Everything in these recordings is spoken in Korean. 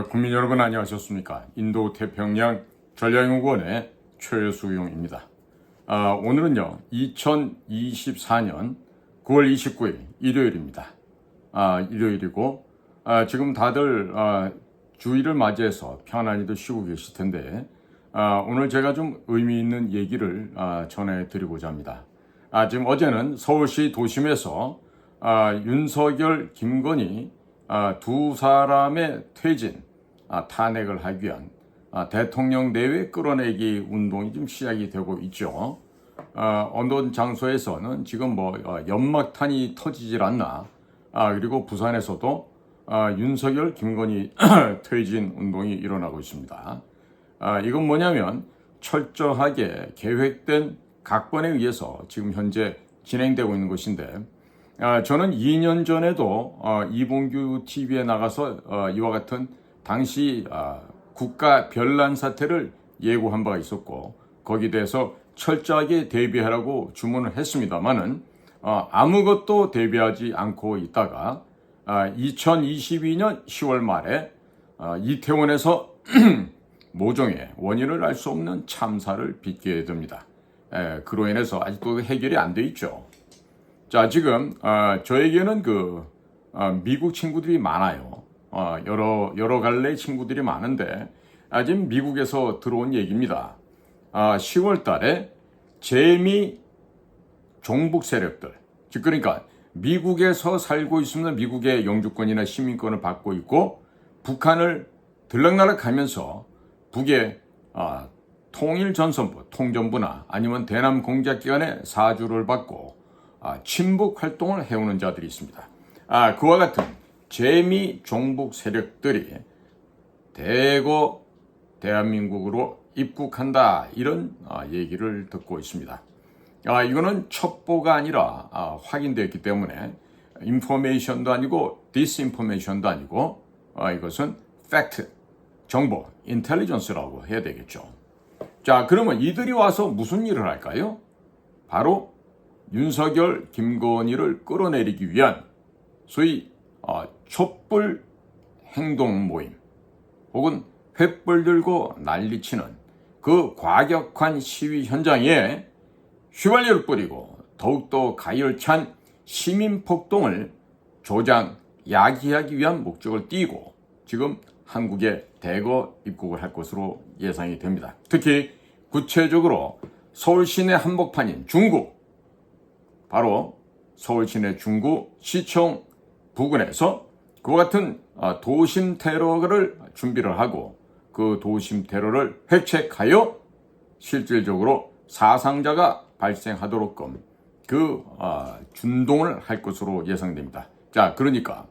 국민 여러분 안녕하셨습니까? 인도 태평양 전략연구원의 최수용입니다. 오늘은요 2024년 9월 29일 일요일입니다. 일요일이고 지금 다들 주일을 맞이해서 편안히도 쉬고 계실 텐데 오늘 제가 좀 의미 있는 얘기를 전해드리고자 합니다. 지금 어제는 서울시 도심에서 윤석열, 김건희 두 사람의 퇴진, 탄핵을 하기 위한 대통령 내외 끌어내기 운동이 좀 시작이 되고 있죠. 어떤 장소에서는 지금 연막탄이 터지질 않나, 그리고 부산에서도 윤석열, 김건희 퇴진 운동이 일어나고 있습니다. 이건 뭐냐면 철저하게 계획된 각본에 의해서 지금 현재 진행되고 있는 것인데, 저는 2년 전에도 이봉규 TV에 나가서 이와 같은 당시 국가 변란 사태를 예고한 바가 있었고, 거기에 대해서 철저하게 대비하라고 주문을 했습니다만은 아무것도 대비하지 않고 있다가 2022년 10월 말에 이태원에서 모종의 원인을 알 수 없는 참사를 빚게 됩니다. 그로 인해서 아직도 해결이 안 돼 있죠. 자, 지금 저에게는 미국 친구들이 많아요. 여러 갈래의 친구들이 많은데 지금 미국에서 들어온 얘기입니다. 10월 달에 재미 종북 세력들, 즉 그러니까 미국에서 살고 있으면 미국의 영주권이나 시민권을 받고 있고 북한을 들락날락 하면서 북의 통일전선부, 통전부나 아니면 대남 공작기관의 사주를 받고 친북 활동을 해오는 자들이 있습니다. 그와 같은 재미 종북 세력들이 대거 대한민국으로 입국한다, 이런 얘기를 듣고 있습니다. 이거는 첩보가 아니라 확인되었기 때문에 인포메이션도 아니고 디스인포메이션도 아니고 이것은 팩트, 정보, 인텔리전스라고 해야 되겠죠. 자, 그러면 이들이 와서 무슨 일을 할까요? 바로 윤석열, 김건희를 끌어내리기 위한 소위 촛불 행동 모임 혹은 횃불 들고 난리치는 그 과격한 시위 현장에 휘발유를 뿌리고 더욱더 가열찬 시민폭동을 조장, 야기하기 위한 목적을 띠고 지금 한국에 대거 입국을 할 것으로 예상이 됩니다. 특히 구체적으로 서울 시내 한복판인 중구, 바로 서울 시내 중구 시청 부근에서 그와 같은 도심 테러를 준비를 하고 그 도심 테러를 획책하여 실질적으로 사상자가 발생하도록끔 준동을 할 것으로 예상됩니다. 자, 그러니까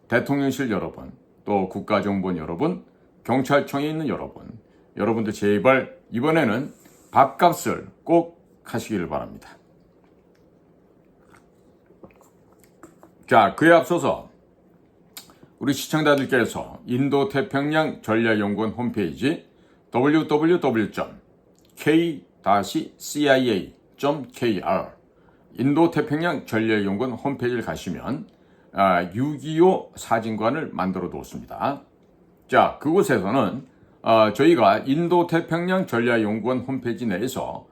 대통령실 여러분, 또 국가정보원 여러분, 경찰청에 있는 여러분들 제발 이번에는 밥값을 꼭 하시길 바랍니다. 자, 그에 앞서서 우리 시청자들께서 인도태평양 전략연구원 홈페이지 www.k-cia.kr 인도태평양 전략연구원 홈페이지를 가시면 6.25 사진관을 만들어 두었습니다. 자, 그곳에서는 저희가 인도태평양 전략연구원 홈페이지 내에서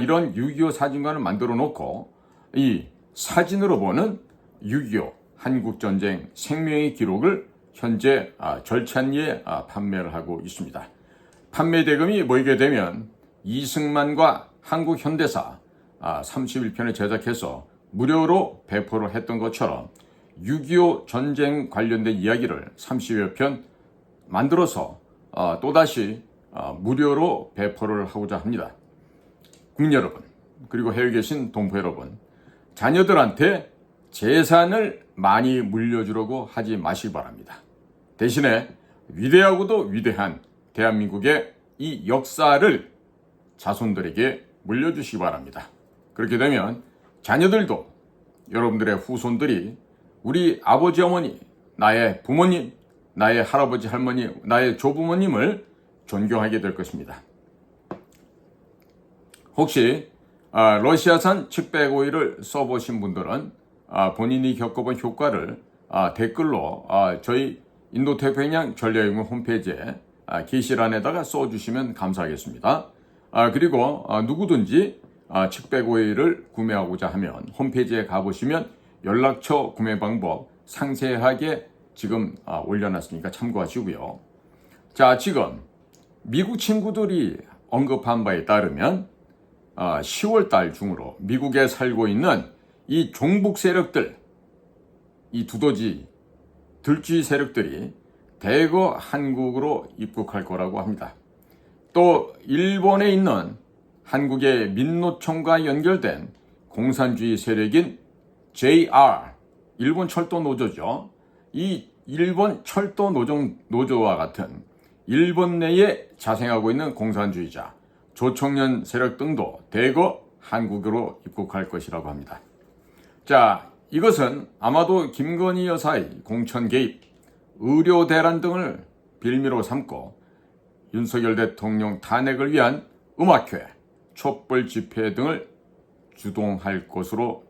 이런 6.25 사진관을 만들어 놓고 이 사진으로 보는 6.25 한국전쟁 생명의 기록을 현재 절찬리에 판매를 하고 있습니다. 판매 대금이 모이게 되면 이승만과 한국현대사 31편을 제작해서 무료로 배포를 했던 것처럼 6.25 전쟁 관련된 이야기를 30여 편 만들어서 또다시 무료로 배포를 하고자 합니다. 국민 여러분, 그리고 해외에 계신 동포 여러분, 자녀들한테 재산을 많이 물려주려고 하지 마시기 바랍니다. 대신에 위대하고도 위대한 대한민국의 이 역사를 자손들에게 물려주시기 바랍니다. 그렇게 되면 자녀들도, 여러분들의 후손들이 우리 아버지, 어머니, 나의 부모님, 나의 할아버지, 할머니, 나의 조부모님을 존경하게 될 것입니다. 혹시 러시아산 측백 오일을 써보신 분들은 본인이 겪어본 효과를 댓글로 저희 인도태평양 전략연구원 홈페이지에 게시란에다가 써주시면 감사하겠습니다. 그리고 누구든지 측백오일을 구매하고자 하면 홈페이지에 가보시면 연락처 구매 방법 상세하게 지금 올려놨으니까 참고하시고요. 자, 지금 미국 친구들이 언급한 바에 따르면 10월 달 중으로 미국에 살고 있는 이 종북 세력들, 이 두더지 들쥐 세력들이 대거 한국으로 입국할 거라고 합니다. 또 일본에 있는 한국의 민노총과 연결된 공산주의 세력인 JR, 일본 철도 노조죠. 이 일본 철도 노조와 같은 일본 내에 자생하고 있는 공산주의자, 조총련 세력 등도 대거 한국으로 입국할 것이라고 합니다. 자, 이것은 아마도 김건희 여사의 공천 개입, 의료 대란 등을 빌미로 삼고 윤석열 대통령 탄핵을 위한 음악회, 촛불 집회 등을 주동할 것으로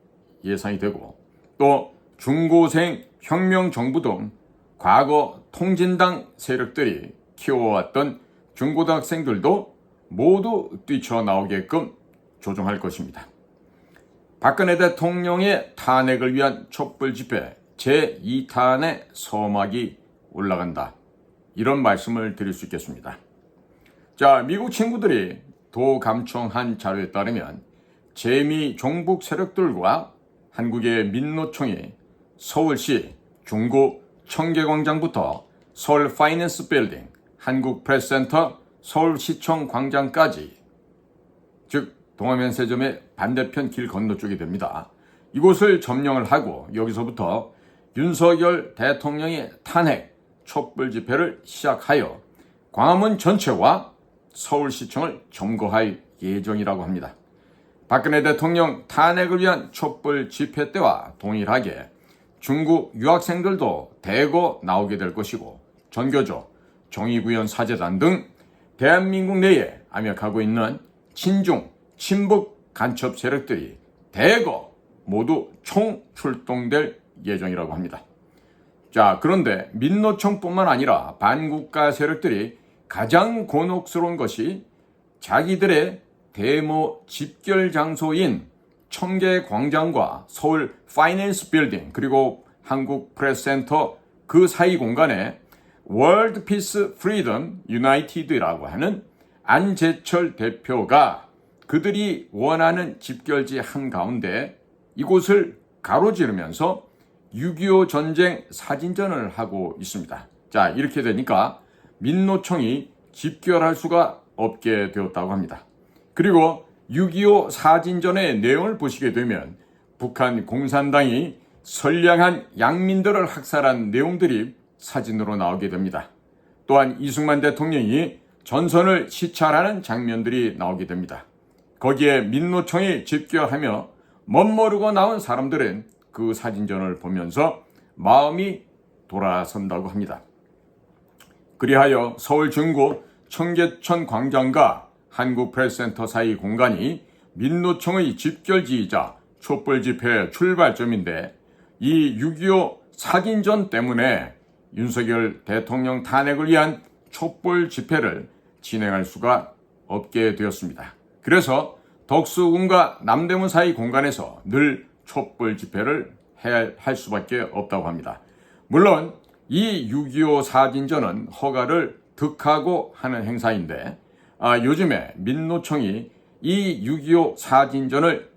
예상이 되고, 또 중고생 혁명정부 등 과거 통진당 세력들이 키워왔던 중고등학생들도 모두 뛰쳐나오게끔 조종할 것입니다. 박근혜 대통령의 탄핵을 위한 촛불 집회 제2탄의 서막이 올라간다. 이런 말씀을 드릴 수 있겠습니다. 자, 미국 친구들이 도감청한 자료에 따르면 재미 종북 세력들과 한국의 민노총이 서울시 중구 청계광장부터 서울 파이낸스 빌딩, 한국 프레스센터, 서울시청 광장까지, 즉 동아면세점의 반대편 길 건너쪽이 됩니다. 이곳을 점령을 하고 여기서부터 윤석열 대통령의 탄핵 촛불 집회를 시작하여 광화문 전체와 서울시청을 점거할 예정이라고 합니다. 박근혜 대통령 탄핵을 위한 촛불 집회 때와 동일하게 중국 유학생들도 대거 나오게 될 것이고, 전교조, 정의구현 사재단 등 대한민국 내에 암약하고 있는 친중, 친북 간첩 세력들이 대거 모두 총출동될 예정이라고 합니다. 자, 그런데 민노총뿐만 아니라 반국가 세력들이 가장 곤혹스러운 것이 자기들의 대모 집결 장소인 청계광장과 서울 파이낸스 빌딩, 그리고 한국 프레스센터 그 사이 공간에 월드 피스 프리덤 유나이티드라고 하는 안재철 대표가 그들이 원하는 집결지 한가운데 이곳을 가로지르면서 6.25 전쟁 사진전을 하고 있습니다. 자, 이렇게 되니까 민노총이 집결할 수가 없게 되었다고 합니다. 그리고 6.25 사진전의 내용을 보시게 되면 북한 공산당이 선량한 양민들을 학살한 내용들이 사진으로 나오게 됩니다. 또한 이승만 대통령이 전선을 시찰하는 장면들이 나오게 됩니다. 거기에 민노총이 집결하며 멋모르고 나온 사람들은 그 사진전을 보면서 마음이 돌아선다고 합니다. 그리하여 서울 중구 청계천 광장과 한국 프레스센터 사이 공간이 민노총의 집결지이자 촛불 집회 출발점인데, 이 6.25 사진전 때문에 윤석열 대통령 탄핵을 위한 촛불 집회를 진행할 수가 없게 되었습니다. 그래서 덕수궁과 남대문 사이 공간에서 늘 촛불 집회를 할 수밖에 없다고 합니다. 물론 이 6.25 사진전은 허가를 득하고 하는 행사인데, 요즘에 민노총이 이 6.25 사진전을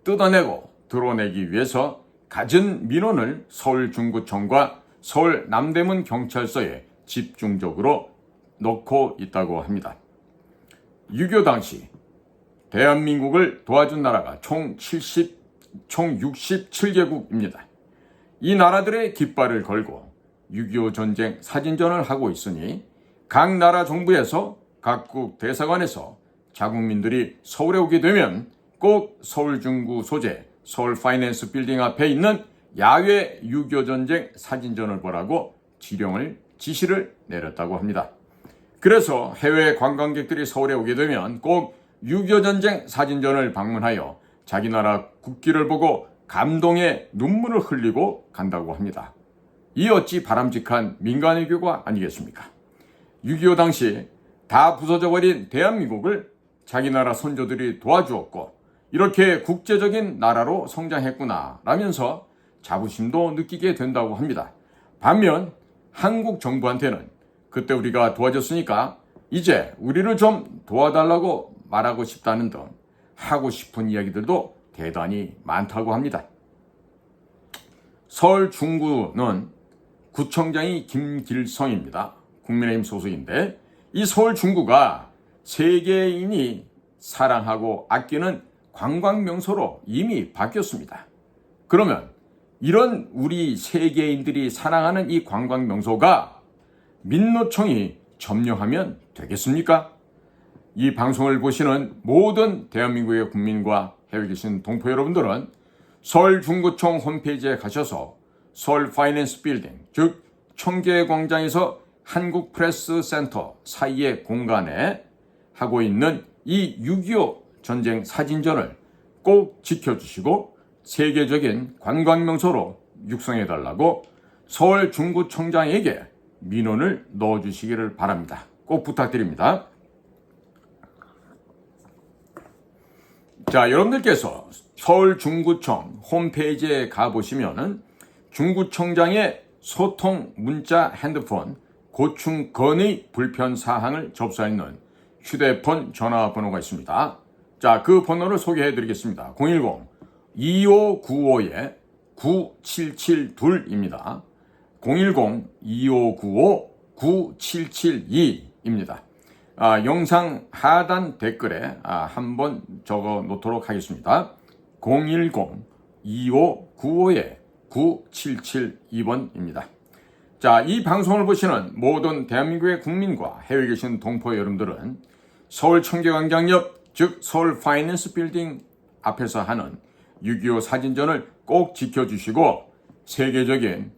뜯어내고 드러내기 위해서 갖은 민원을 서울 중구청과 서울 남대문 경찰서에 집중적으로 넣고 있다고 합니다. 6.25 당시 대한민국을 도와준 나라가 총 67개국입니다. 이 나라들의 깃발을 걸고 6.25 전쟁 사진전을 하고 있으니 각 나라 정부에서 각국 대사관에서 자국민들이 서울에 오게 되면 꼭 서울 중구 소재 서울 파이낸스 빌딩 앞에 있는 야외 6.25 전쟁 사진전을 보라고 지시를 내렸다고 합니다. 그래서 해외 관광객들이 서울에 오게 되면 꼭 6.25 전쟁 사진전을 방문하여 자기 나라 국기를 보고 감동의 눈물을 흘리고 간다고 합니다. 이 어찌 바람직한 민간외교가 아니겠습니까? 6.25 당시 다 부서져버린 대한민국을 자기 나라 선조들이 도와주었고 이렇게 국제적인 나라로 성장했구나 라면서 자부심도 느끼게 된다고 합니다. 반면 한국 정부한테는 그때 우리가 도와줬으니까 이제 우리를 좀 도와달라고 말하고 싶다는 등 하고 싶은 이야기들도 대단히 많다고 합니다. 서울 중구는 구청장이 김길성입니다. 국민의힘 소속인데 이 서울 중구가 세계인이 사랑하고 아끼는 관광명소로 이미 바뀌었습니다. 그러면 이런 우리 세계인들이 사랑하는 이 관광명소가 민노총이 점령하면 되겠습니까? 이 방송을 보시는 모든 대한민국의 국민과 해외에 계신 동포 여러분들은 서울 중구청 홈페이지에 가셔서 서울 파이낸스 빌딩, 즉 청계광장에서 한국프레스센터 사이의 공간에 하고 있는 이 6.25 전쟁 사진전을 꼭 지켜주시고 세계적인 관광명소로 육성해달라고 서울 중구청장에게 민원을 넣어주시기를 바랍니다. 꼭 부탁드립니다. 자, 여러분들께서 서울 중구청 홈페이지에 가보시면은 중구청장의 소통 문자 핸드폰 고충 건의 불편 사항을 접수할 수 있는 휴대폰 전화번호가 있습니다. 자, 그 번호를 소개해 드리겠습니다. 010-2595-9772입니다. 010-2595-9772입니다. 영상 하단 댓글에 한번 적어 놓도록 하겠습니다. 010-2595-9772번입니다. 자, 이 방송을 보시는 모든 대한민국의 국민과 해외에 계신 동포 여러분들은 서울 청계광장 옆, 즉 서울 파이낸스 빌딩 앞에서 하는 6.25 사진전을 꼭 지켜주시고 세계적인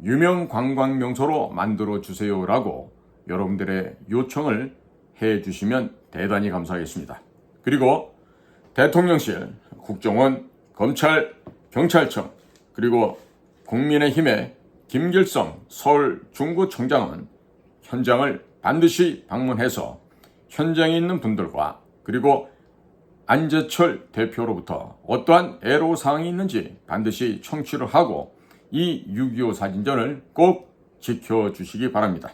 유명 관광 명소로 만들어 주세요라고 여러분들의 요청을 해주시면 대단히 감사하겠습니다. 그리고 대통령실, 국정원, 검찰, 경찰청, 그리고 국민의힘의 김길성 서울 중구청장은 현장을 반드시 방문해서 현장에 있는 분들과 그리고 안재철 대표로부터 어떠한 애로사항이 있는지 반드시 청취를 하고 이 6.25 사진전을 꼭 지켜주시기 바랍니다.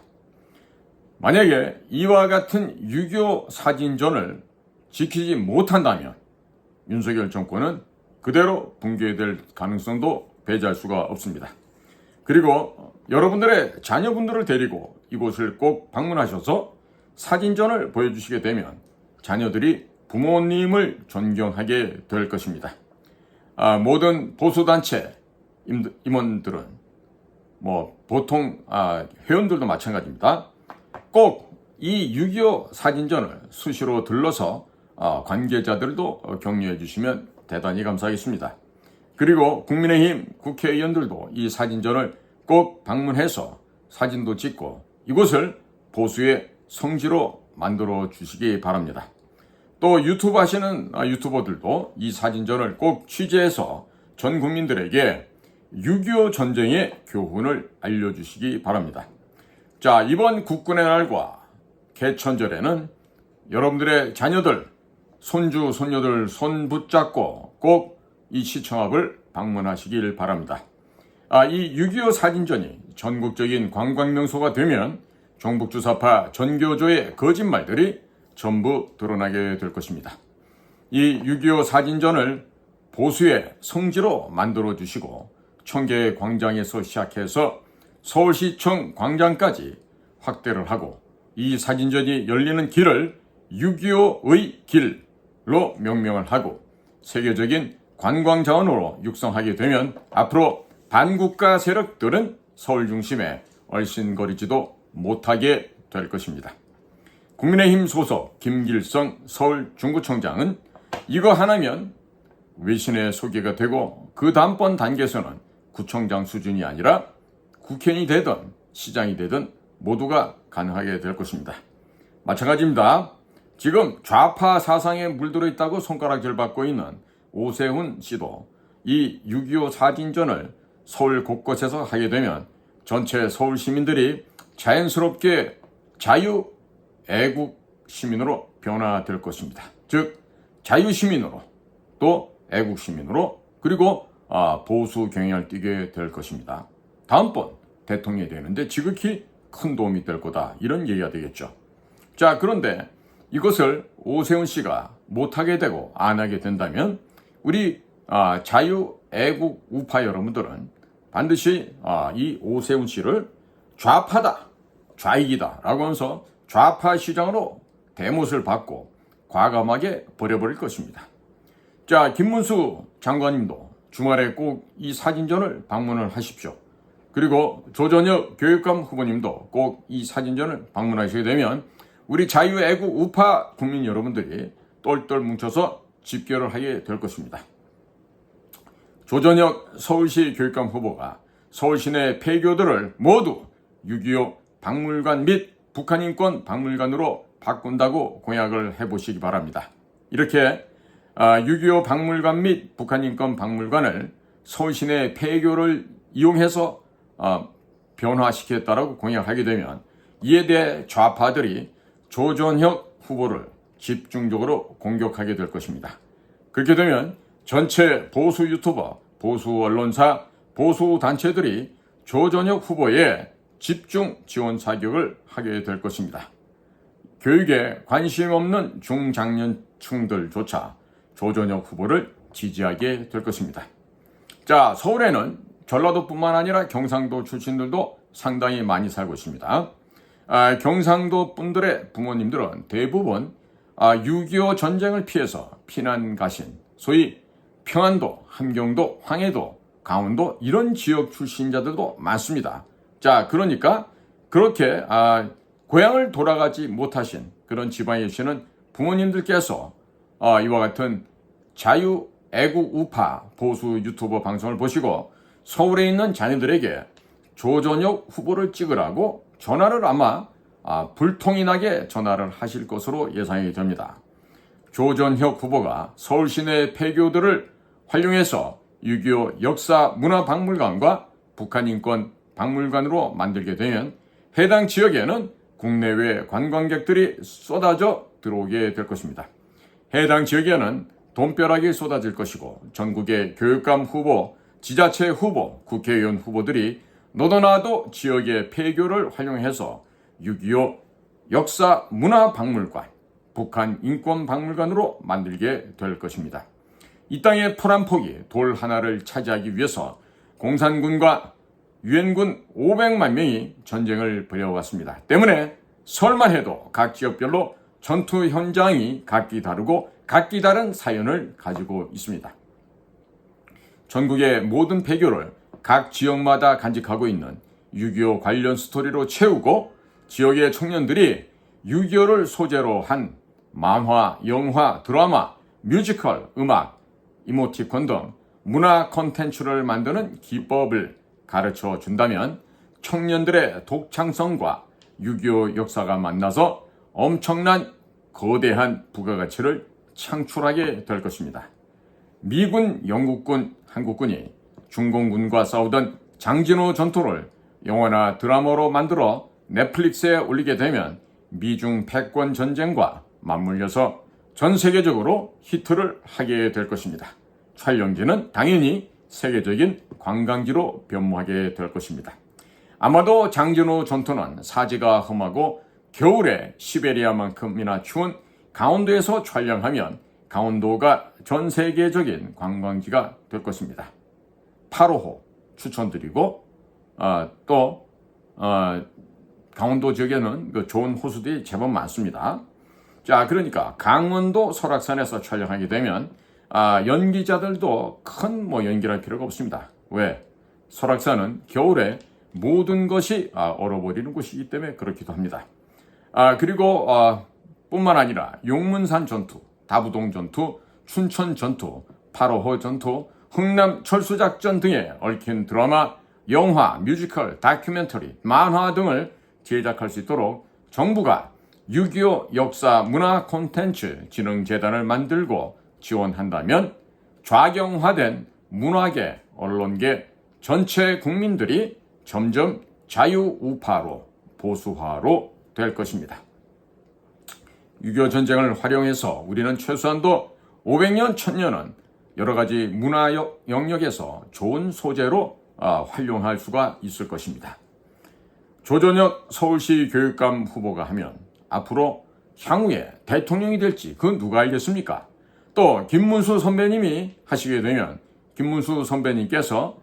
만약에 이와 같은 6.25 사진전을 지키지 못한다면 윤석열 정권은 그대로 붕괴될 가능성도 배제할 수가 없습니다. 그리고 여러분들의 자녀분들을 데리고 이곳을 꼭 방문하셔서 사진전을 보여주시게 되면 자녀들이 부모님을 존경하게 될 것입니다. 모든 보수단체 임원들은 보통 회원들도 마찬가지입니다. 꼭 이 6.25 사진전을 수시로 들러서 관계자들도 격려해 주시면 대단히 감사하겠습니다. 그리고 국민의힘 국회의원들도 이 사진전을 꼭 방문해서 사진도 찍고 이곳을 보수의 성지로 만들어 주시기 바랍니다. 또 유튜브 하시는 유튜버들도 이 사진전을 꼭 취재해서 전 국민들에게 6.25 전쟁의 교훈을 알려주시기 바랍니다. 자, 이번 국군의 날과 개천절에는 여러분들의 자녀들, 손주, 손녀들 손 붙잡고 꼭 이 시청 앞을 방문하시길 바랍니다. 이 6.25 사진전이 전국적인 관광명소가 되면 종북주사파 전교조의 거짓말들이 전부 드러나게 될 것입니다. 이 6.25 사진전을 보수의 성지로 만들어 주시고 청계광장에서 시작해서 서울시청 광장까지 확대를 하고 이 사진전이 열리는 길을 6.25의 길로 명명을 하고 세계적인 관광자원으로 육성하게 되면 앞으로 반국가 세력들은 서울 중심에 얼씬거리지도 못하게 될 것입니다. 국민의힘 소속 김길성 서울 중구청장은 이거 하나면 외신에 소개가 되고 그 다음번 단계에서는 구청장 수준이 아니라 국회의원이 되든 시장이 되든 모두가 가능하게 될 것입니다. 마찬가지입니다. 지금 좌파 사상에 물들어 있다고 손가락질 받고 있는 오세훈 씨도 이 6.25 사진전을 서울 곳곳에서 하게 되면 전체 서울 시민들이 자연스럽게 자유 애국 시민으로 변화될 것입니다. 즉 자유 시민으로 또 애국 시민으로 그리고 보수 경향을 띠게 될 것입니다. 다음번 대통령이 되는데 지극히 큰 도움이 될 거다 이런 얘기가 되겠죠. 자, 그런데 이것을 오세훈 씨가 못하게 되고 안 하게 된다면 우리 자유 애국 우파 여러분들은 반드시 이 오세훈 씨를 좌파다, 좌익이다 라고 하면서 좌파 시장으로 대못을 받고 과감하게 버려버릴 것입니다. 자, 김문수 장관님도 주말에 꼭 이 사진전을 방문을 하십시오. 그리고 조전혁 교육감 후보님도 꼭 이 사진전을 방문하시게 되면 우리 자유애국 우파 국민 여러분들이 똘똘 뭉쳐서 집결을 하게 될 것입니다. 조전혁 서울시 교육감 후보가 서울 시내 폐교들을 모두 6.25 박물관 및 북한인권 박물관으로 바꾼다고 공약을 해보시기 바랍니다. 이렇게 6.25 박물관 및 북한인권 박물관을 서울 시내 폐교를 이용해서 변화시켰다라고 공약하게 되면 이에 대해 좌파들이 조전혁 후보를 집중적으로 공격하게 될 것입니다. 그렇게 되면 전체 보수 유튜버, 보수 언론사, 보수 단체들이 조전혁 후보에 집중 지원 사격을 하게 될 것입니다. 교육에 관심 없는 중장년층들조차 조전혁 후보를 지지하게 될 것입니다. 자, 서울에는 전라도뿐만 아니라 경상도 출신들도 상당히 많이 살고 있습니다. 경상도 분들의 부모님들은 대부분 6.25 전쟁을 피해서 피난 가신 소위 평안도, 함경도, 황해도, 강원도 이런 지역 출신자들도 많습니다. 자, 그러니까 그렇게 고향을 돌아가지 못하신 그런 지방에 계시는 부모님들께서 이와 같은 자유 애국 우파 보수 유튜버 방송을 보시고 서울에 있는 자녀들에게 조전혁 후보를 찍으라고 전화를 아마 불통이 나게 전화를 하실 것으로 예상이 됩니다. 조전혁 후보가 서울 시내 폐교들을 활용해서 6.25 역사문화박물관과 북한인권 박물관으로 만들게 되면 해당 지역에는 국내외 관광객들이 쏟아져 들어오게 될 것입니다. 해당 지역에는 돈벼락이 쏟아질 것이고 전국의 교육감 후보, 지자체 후보, 국회의원 후보들이 너도나도 지역의 폐교를 활용해서 6.25 역사문화박물관, 북한인권박물관으로 만들게 될 것입니다. 이 땅의 풀 한 폭이 돌 하나를 차지하기 위해서 공산군과 유엔군 500만 명이 전쟁을 벌여왔습니다. 때문에 설만 해도 각 지역별로 전투 현장이 각기 다르고 각기 다른 사연을 가지고 있습니다. 전국의 모든 폐교를 각 지역마다 간직하고 있는 6.25 관련 스토리로 채우고 지역의 청년들이 6.25를 소재로 한 만화, 영화, 드라마, 뮤지컬, 음악, 이모티콘 등 문화 콘텐츠를 만드는 기법을 가르쳐 준다면 청년들의 독창성과 6.25 역사가 만나서 엄청난 거대한 부가가치를 창출하게 될 것입니다. 미군, 영국군, 한국군이 중공군과 싸우던 장진호 전투를 영화나 드라마로 만들어 넷플릭스에 올리게 되면 미중 패권 전쟁과 맞물려서 전 세계적으로 히트를 하게 될 것입니다. 촬영지는 당연히 세계적인 관광지로 변모하게 될 것입니다. 아마도 장진호 전투는 사지가 험하고 겨울에 시베리아만큼이나 추운 강원도에서 촬영하면 강원도가 전 세계적인 관광지가 될 것입니다. 8호호 추천드리고 또 강원도 지역에는 그 좋은 호수들이 제법 많습니다. 자, 그러니까 강원도 설악산에서 촬영하게 되면 연기자들도 큰 연기를 할 필요가 없습니다. 왜? 설악산은 겨울에 모든 것이 얼어버리는 곳이기 때문에 그렇기도 합니다. 그리고 뿐만 아니라 용문산 전투, 다부동 전투, 춘천 전투, 8호호 전투, 흥남 철수작전 등에 얽힌 드라마, 영화, 뮤지컬, 다큐멘터리, 만화 등을 제작할 수 있도록 정부가 6.25 역사 문화 콘텐츠 진흥재단을 만들고 지원한다면 좌경화된 문화계, 언론계 전체 국민들이 점점 자유우파로 보수화로 될 것입니다. 6.25 전쟁을 활용해서 우리는 최소한도 500년, 1000년은 여러 가지 문화 영역에서 좋은 소재로 활용할 수가 있을 것입니다. 조전혁 서울시 교육감 후보가 하면 앞으로 향후에 대통령이 될지 그건 누가 알겠습니까? 또 김문수 선배님이 하시게 되면 김문수 선배님께서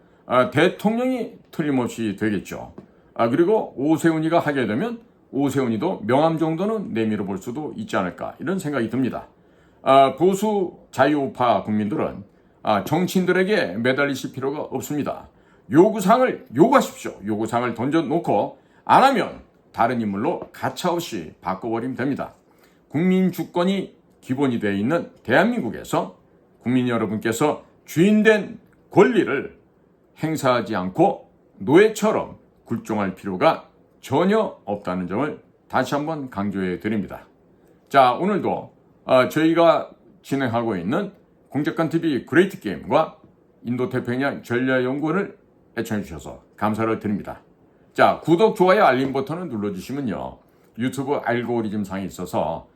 대통령이 틀림없이 되겠죠. 그리고 오세훈이가 하게 되면 오세훈이도 명함 정도는 내밀어 볼 수도 있지 않을까 이런 생각이 듭니다. 보수 자유우파 국민들은 정치인들에게 매달리실 필요가 없습니다. 요구사항을 요구하십시오. 요구사항을 던져놓고 안 하면 다른 인물로 가차없이 바꿔버리면 됩니다. 국민 주권이 기본이 되어 있는 대한민국에서 국민 여러분께서 주인된 권리를 행사하지 않고 노예처럼 굴종할 필요가 전혀 없다는 점을 다시 한번 강조해 드립니다. 자, 오늘도 저희가 진행하고 있는 공작관TV 그레이트 게임과 인도태평양 전략연구원을 애청해 주셔서 감사를 드립니다. 자, 구독, 좋아요, 알림 버튼을 눌러주시면요, 유튜브 알고리즘 상에 있어서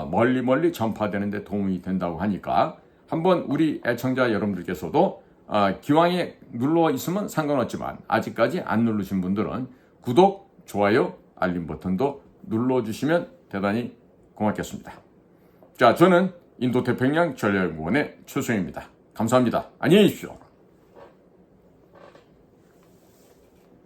멀리 전파되는 데 도움이 된다고 하니까 한번 우리 애청자 여러분들께서도 기왕에 눌러 있으면 상관없지만 아직까지 안 누르신 분들은 구독, 좋아요, 알림 버튼도 눌러주시면 대단히 고맙겠습니다. 자, 저는 인도태평양 전략연구원의 최수영입니다. 감사합니다. 안녕히 계십시오.